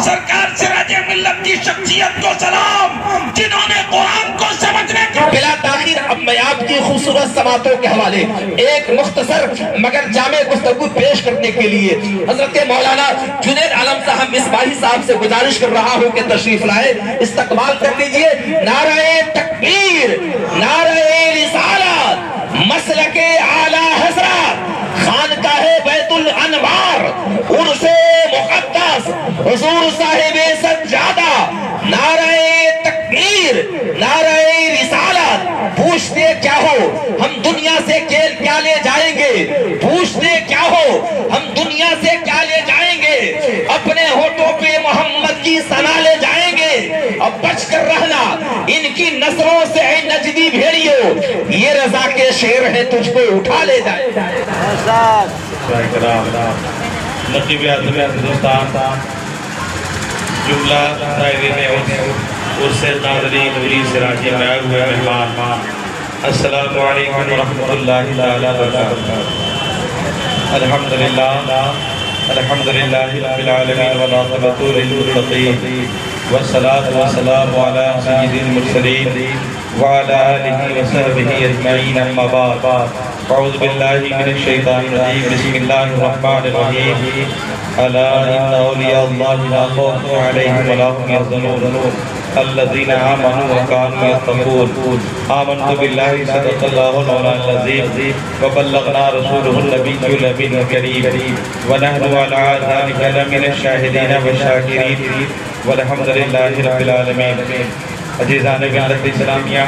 سرکار سراج ملت کی شخصیت کو سلام، جنہوں نے قرآن کو سمجھنے کے بلا تاخیر اب میں آپ کی خوبصورت سماعتوں کے حوالے ایک مختصر مگر جامع گفتگو پیش کرنے کے لیے حضرت مولانا جنید عالم صاحب مصباحی صاحب سے گزارش کر رہا ہوں کہ تشریف لائے، استقبال کر لیجئے۔ نعرہ تکبیر، نعرہ رسالت، مسلک اعلی حضرت، خانقاہ بیت الانوار، عرس مقدس، حضور صاحب سجادہ، نعرہ تکبیر، نعرہ رسالت۔ پوچھتے کیا ہو ہم دنیا سے کیا لے جائیں گے، پوچھتے کیا ہو ہم دنیا سے کیا لے جائیں گے، اپنے ہونٹوں پہ محمد کی ثنا لے جائیں گے۔ اب بچ کر رہنا ان کی نظروں سے اے نجدی بھیڑیو، یہ رضا کے شیر ہیں تجھ کو اٹھا لے جائیں۔ نقیب اعظم ہندوستان، جملہ دائرین عرس قادری نوری سراجی میں آئے ہوئے مہمان، السلام علیکم ورحمۃ اللہ تعالی وبرکاتہ۔ الحمدللہ الحمدللہ رب العالمین والعاقبۃ للمتقین، والصلاة والسلام علی سید المرسلین وعلی آلہ وصحبہ اجمعین، اما بعد، اعوذ باللہ من الشیطان الرجیم، بسم اللہ الرحمن الرحیم، الا ان اولیاء اللہ لا خوف علیہم ولا هم یحزنون الذین آمنوا وکانوا یتقون، آمنت باللہ صدق اللہ مولانا العظیم وبلغنا رسولہ النبی الامین الکریم، ونحن علی ذلک لمن الشاہدین والشاکرین، والحمدللہ رب العالمین۔ عزیزان ملت اسلامیہ،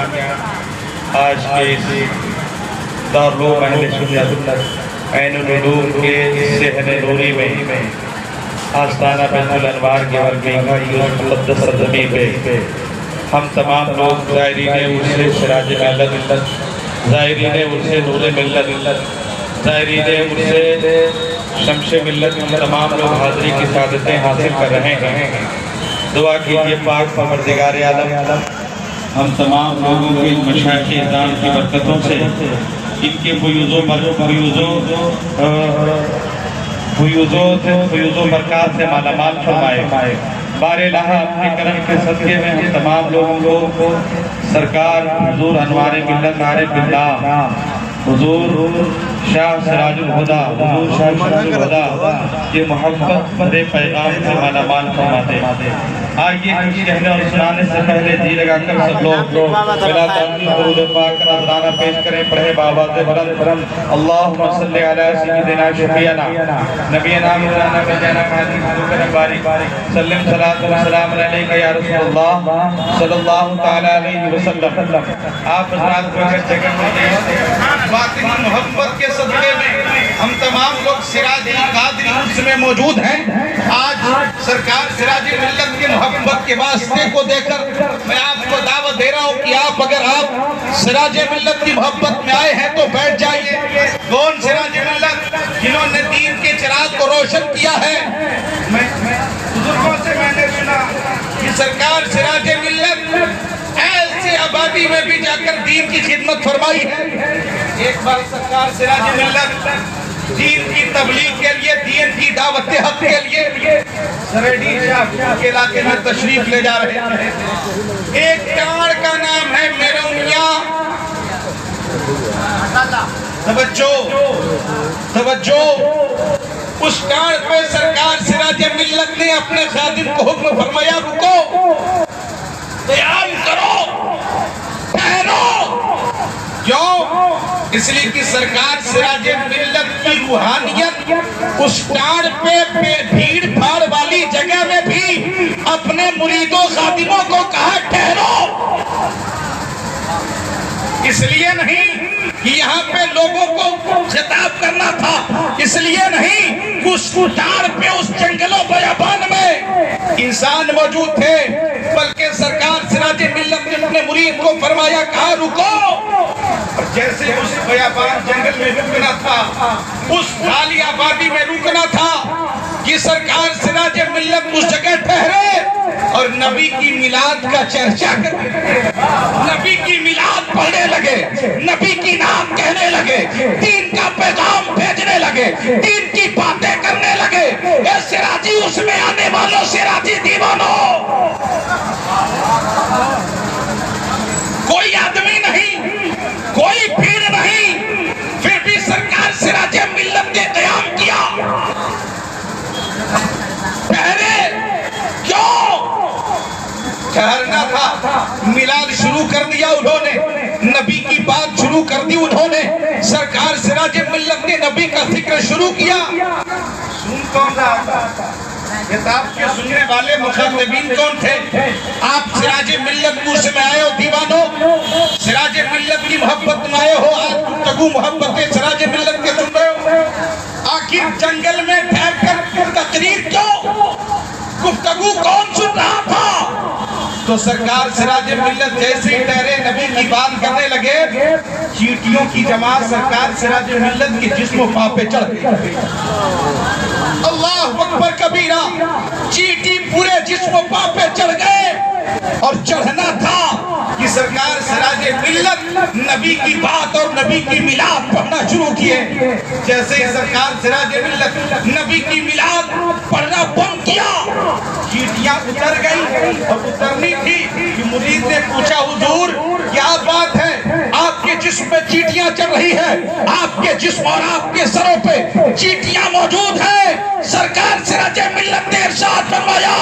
آج کے اس دارالعلوم اہل سنت عین العلوم کے صحن نوری میں آستانہ بیت الانوار کے مرکزی مقدس سرزمین پہ ہم تمام لوگ زائرین عرس سراج ملت، زائرین عرس نور ملت، زائرین عرس شمس ملت، ہم تمام لوگ حاضری کی سعادتیں حاصل کر رہے ہیں۔ دعا کیجئے پاک پروردگار عالم ہم تمام لوگوں کے مشائخ اعظام کی برکتوں سے ان کے فیوز و برکات سے مالا مال فرمائے۔ بار الہ اپنے کرم کے صدقے میں ہم تمام لوگوں کو سرکار حضور انوار ملت عارف باللہ، حضور شاہ سراج الہدا، حضور شاہ سراج الہدا یہ محبت بڑے پیغام سے مالا مال فرماتے۔ آئیے کچھ کہنے اور سنانے سے پہلے جی لگا کر سب لوگ بلا تعظیم درود پاک کا نذرانہ پیش کریں، پڑھے بآواز بلند، اللہم صلی علی سیدنا شفیعنا نبینا مولانا وجانا محمد بارک سلم صلاۃ و سلام علیکہ یا رسول اللہ صلی اللہ تعالی علیہ وسلم۔ آپ حضرات کو اگر جگہ میں باطنی محبت کے صدقے میں ہم تمام لوگ سراج قادری عرس میں موجود ہیں۔ آج سرکار سراج ملت کے محبت کے واسطے کو دے کر میں آپ کو دعوت دے رہا ہوں کہ آپ اگر آپ سراج ملت کی محبت میں آئے ہیں تو بیٹھ جائیے۔ کون سراج ملت؟ جنہوں نے دین کے چراغ کو روشن کیا ہے۔ بزرگوں سے میں نے سنا کہ سرکار سراج ملت ایسی آبادی میں بھی جا کر دین کی خدمت فرمائی ہے۔ ایک بار سرکار سراج ملت دین کی تبلیغ کے لیے، دین کی دعوت حق کے لیے سریڈی شاہ کے علاقے میں تشریف لے جا رہے ہیں۔ ایک ٹاڑ کا نام ہے میرونیا۔ توجہ، اس ٹاڑ پہ سرکار سراج ملت نے اپنے خادم کو حکم فرمایا، رکو، قیام کرو، ٹھہرو۔ کیوں؟ اس لیے کہ سرکار سراج ملت کی روحانیت اس ٹاڑ پہ بھیڑ بھاڑ والی جگہ میں بھی اپنے مریدوں خادموں کو کہا ٹھہرو۔ اس لیے نہیں کہ یہاں پہ لوگوں کو خطاب کرنا تھا، اس لیے نہیں، اس ٹاڑ پہ اس جنگل و بیابان میں انسان موجود تھے، بلکہ سرکار سراج ملت نے اپنے مرید کو فرمایا، کہا رکو۔ اور جیسے اس بیابان جنگل میں رکنا تھا، اس خالی آبادی میں رکنا تھا، کہ سرکار سراج ملت اس جگہ ٹھہرے اور نبی کی میلاد کا چرچا کرے، نبی کی میلاد پڑھنے لگے، نبی کی نام کہنے لگے، دین کا پیغام بھیجنے لگے، دین کی باتیں کرنے لگے۔ اے سراجی، اس میں آنے والوں सिराजी दीवानों, कोई आदमी नहीं, कोई भीड़ नहीं, फिर भी सरकार सिराजे मिल्लत ने क़याम किया। पहले क्यों ठहरना था, मिलाद शुरू कर दिया उन्होंने, नबी की बात शुरू कर दी उन्होंने। सरकार सिराजे मिल्लत ने नबी का जिक्र शुरू किया। सुन कौन रहा था? किताब के सुनने वाले मुखत्तबीन कौन थे? आप सिराजे मिल्लत मुझ में आए हो दीवानों, सिराजे मिल्लत की मोहब्बत में आए हो, आज गुफ्तगू मोहब्बत सिराजे मिल्लत के सुन रहे हो। आखिर जंगल में ठहर कर तकरीर क्यों? गुफ्तगू कौन सुन रहा था? तो सरकार सिराजे मिल्लत जैसे ही ठहरे नबी की बात करने लगे, चींटियों की जमात सरकार सिराजे मिल्लत के जिस्म पां पे चढ़ गई। अल्लाह अकबर कबीरा, चींटी पूरे जिस्म पां पे चढ़ गए। और चढ़ना था कि सरकार सिराजे मिल्लत नबी की बात और नबी की मिलाद पढ़ना शुरू किए। जैसे ही सरकार सिराजे मिल्लत नबी की मिलाद पढ़ना बंद किया, चींटियां उतर गई। और उतरनी थी कि मुरीद ने पूछा, हुजूर क्या बात है, आपके जिस्म पे चींटियां चढ़ रही है, आपके जिस्म और आपके सरों पे चींटियां मौजूद है। सरकार सिराजे मिल्लत ने इरशाद फरमाया,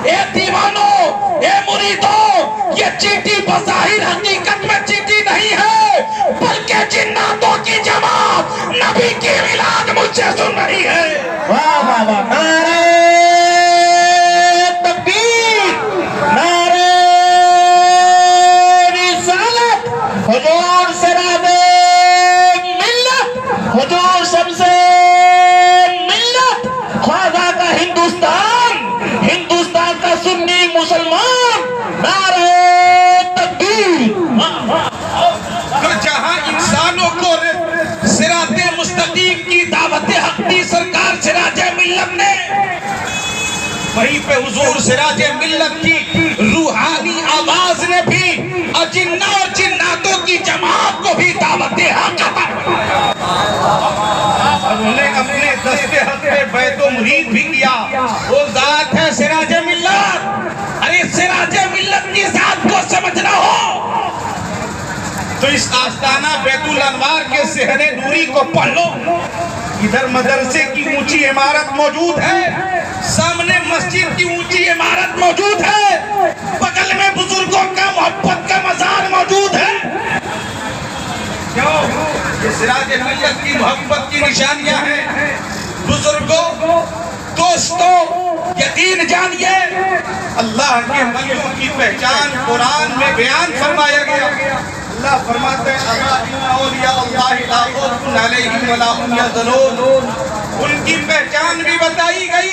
ए दीवानों, ए मुरीदों, ये चींटी बज़ाहिर हकीकत में चींटी नहीं है, बल्कि जिन्नातों की जमात नबी की मिलाद मुझसे सुन रही है। वाह वाह वाह, नारे तकबीर, नारे रिसालत, हुजूर सिराजे मिल्लत, हुजूर शम्से मिल्लत, ख्वाजा का हिंदुस्तान, हिंदुस्तान का सुन्नी मुसलमान, नारे तकबीर। तो जहां इंसानों को सिराते मुस्तकीम की दावत हक दी सरकार सिराजे मिल्लत ने, वहीं पे हुजूर सिराजे मिल्लत की रूहानी आवाज ने भी अजिन्ना और जिन्नातों की जमात को भी दावत हक अता फरमाया। उन्होंने अपने दस्ते हस्ते बैतो मुरीद भी किया। वो जात है सिराजे मिल्लत। अरे सिराजे मिल्लत की जात को समझना हो तो इस आस्ताना बैतुल अनवार के सेहरे नूरी को पढ़ लो। इधर मदरसे की ऊंची इमारत मौजूद है, सामने मस्जिद की ऊंची इमारत मौजूद है, बगल में बुजुर्गों का मोहब्बत का मजार मौजूद है। क्यों? ये सिराजे मिल्लत की मोहब्बत की निशानियां हैं। बुजुर्गों, दोस्तों, यकीन जानिए, अल्लाह के वलियों की पहचान कुरान में बयान फरमाया गया। अल्लाह फरमाते हैं, उनकी पहचान भी बताई गई।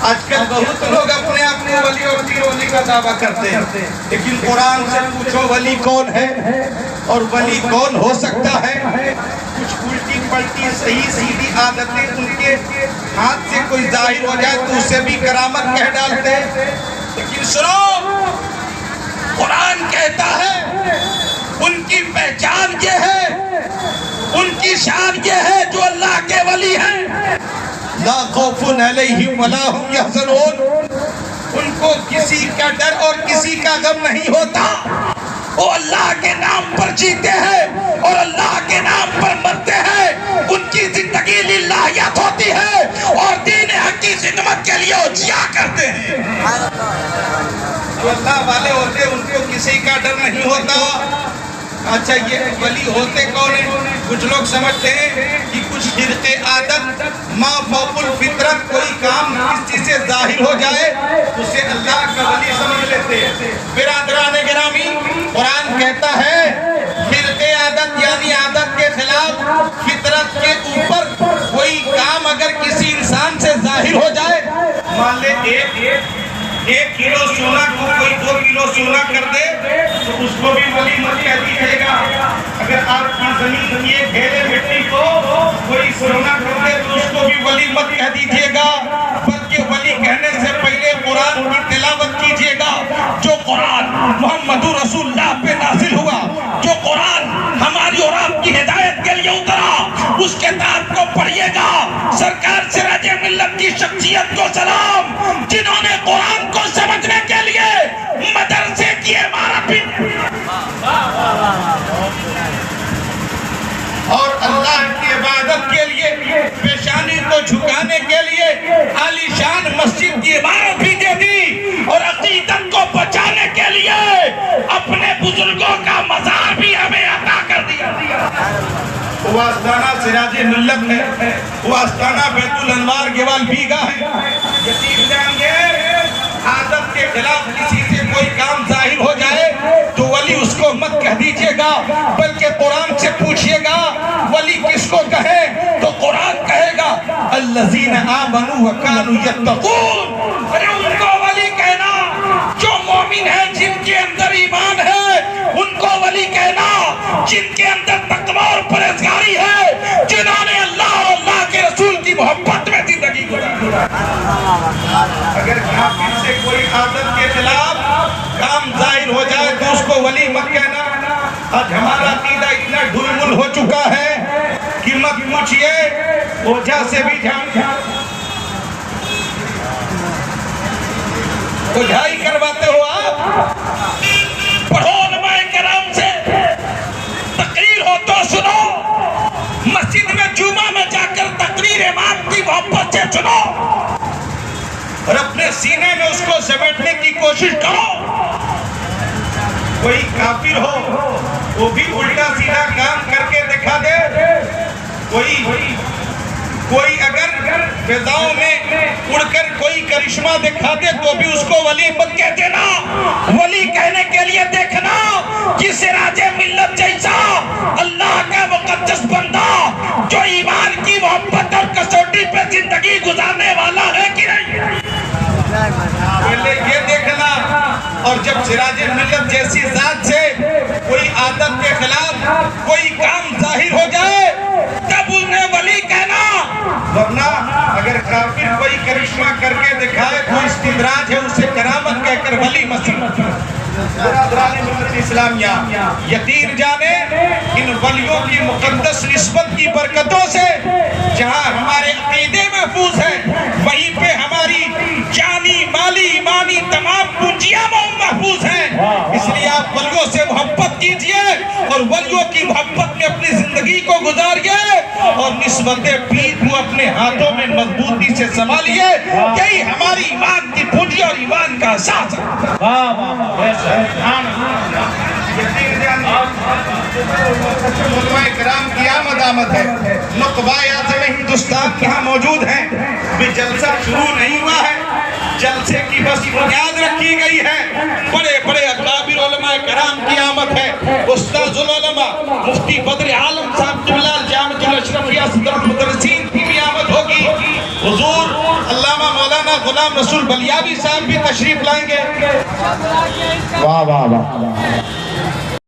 आजकल बहुत लोग अपने आप को वली और पीर वली का दावा करते हैं, लेकिन कुरान से पूछो वली कौन है और वली कौन हो सकता है। कुछ उल्टी पलटी सही सीधी आदतें उनके हाथ से कोई जाहिर हो जाए तो उसे भी करामत कह डालते हैं। लेकिन सुनो, कुरान कहता है उनकी पहचान ये है, उनकी शान ये है जो अल्लाह के वली हैं। ला खौफुन अलैहिम वला हुम यहज़नून, उनको किसी का डर और किसी का गम नहीं होता। वो अल्लाह के नाम पर जीते हैं और अल्लाह के नाम पर मरते हैं। उनकी जिंदगी लिल्लाहियत होती है और दीन हक की खिदमत के लिए वो जिया करते हैं। जो अल्लाह वाले होते हैं उनको किसी का डर नहीं होता। अच्छा, ये वली होते कौन है? कुछ लोग समझते हैं कि कुछ फिरके आदत माँ फौकुल फितरत कोई काम किसी से जाहिर हो जाए उसे अल्लाह का वली समझ लेते हैं। बिरादराने गिरामी, कुरान कहता है फिरके आदत यानी आदत के खिलाफ फितरत के ऊपर कोई काम अगर किसी इंसान से जाहिर हो जाए, मान ले एक किलो सोना को कोई 2 किलो सोना कर दे तो उसको भी वली मत कह दीजिएगा। अगर आपकी जमीन की एक ढेले मिट्टी को कोई सोना कर दे तो उसको भी वली मत कह दीजिएगा, बल्कि वली कहने से पहले कुरान की तिलावत कीजिएगा। जो कुरान मोहम्मद रसूलुल्लाह पे नाजिल हुआ, जो कुरान हमारी और आपकी हिदायत के लिए उतरा, उस किताब को पढ़िएगा। सरकार सिराजे मिल्लत की शख्सियत को सलाम, जिन्होंने बुजुर्गों का मजार भी हमें अता कर दिया। वो आस्थाना सिराज मिल्लत है, वो आस्थाना बैतुल अनवार गेवाल बीगा है। यकीन जानिए, आदत के खिलाफ किसी से कोई काम जाहिर हो जाए तो वली उसको मत कह दीजिएगा, बल्कि कुरान से पूछिएगा वली किसको कहे, तो कुरान कहेगा अल्लज़ीना आमनू व कानू यत्तकून। अरे उनको वली कहना जो मोमिन है, जिनके अंदर ईमान है, उनको वली कहना जिनके अंदर तकवा और परहेजगारी है, जिन्होंने अल्लाह और अल्लाह के रसूल की मोहब्बत में जिंदगी गुजारी। अगर काफिर से कोई आदत के खिलाफ काम जाहिर हो जाए तो उसको वली मत कहना। आज हमारा अकीदा इतना ढुलमुल हो चुका है कि मत पूछिए, ओझा से भी ओझाई करवाते हो आप। पढ़ो उलमाए किराम से, तकरीर हो तो सुनो, मस्जिद में जुमा में जाकर तकरीर इमाम की मोहब्बत से सुनो और अपने सीने में उसको समेटने की कोशिश करो। कोई काफिर हो वो भी उल्टा सीधा काम करके दिखा दे, कोई अगर फिजाओं में उड़कर कोई करिश्मा दिखा दे तो भी उसको वली मत कह देना। वली कहने के लिए देखना कि सिराजे मिल्लत जैसा अल्लाह का मुकद्दस बंदा जो ईमान की मोहब्बत और कसौटी पे जिंदगी गुजारने वाला है कि नहीं। पहले ये देखना, और जब सिराजे मिल्लत जैसी जात से कोई आदत के खिलाफ कोई काम जाहिर हो जाए तब उन्हें वली कहना। वरना अगर काफिर कोई करिश्मा करके दिखाए तो इस्तिदराज है, उसे करामत कहकर वली मत इस्लामिया। यकीन जाने इन वलियों की मुकद्दस निस्बत की बरकतों से जहाँ हमारे अकीदे महफूज है, वहीं पे हमारी जानी माली ईमानी तमाम पूंजियां महफूज हैं। इसलिए आप वलियों से मोहब्बत कीजिए और वलियों की मोहब्बत में अपनी जिंदगी को गुजारिए और निस्बत पीर को अपने हाथों में मजबूती से संभालिए। यही हमारी ईमान की पूंजी और ईमान का अहसास है। उलमाए किराम की आमद है, नुक़बाए आज़म हिंदुस्तान यहाँ मौजूद हैं। भी जलसा शुरू नहीं हुआ है, जलसे की बस बुनियाद रखी गई है। बड़े बड़े अकाबिर उलमाए किराम की आमद है। उस्ताजुल उलमा मुफ्ती बद्र आलम साहब क़िबला जामिअतुल अशरफिया सदरुल मुदर्रिसीन की भी आमद होगी। हुजूर अल्लामा मौलाना गुलाम रसूल बलियावी साहब भी तशरीफ लाएंगे। वाह वाह वाह।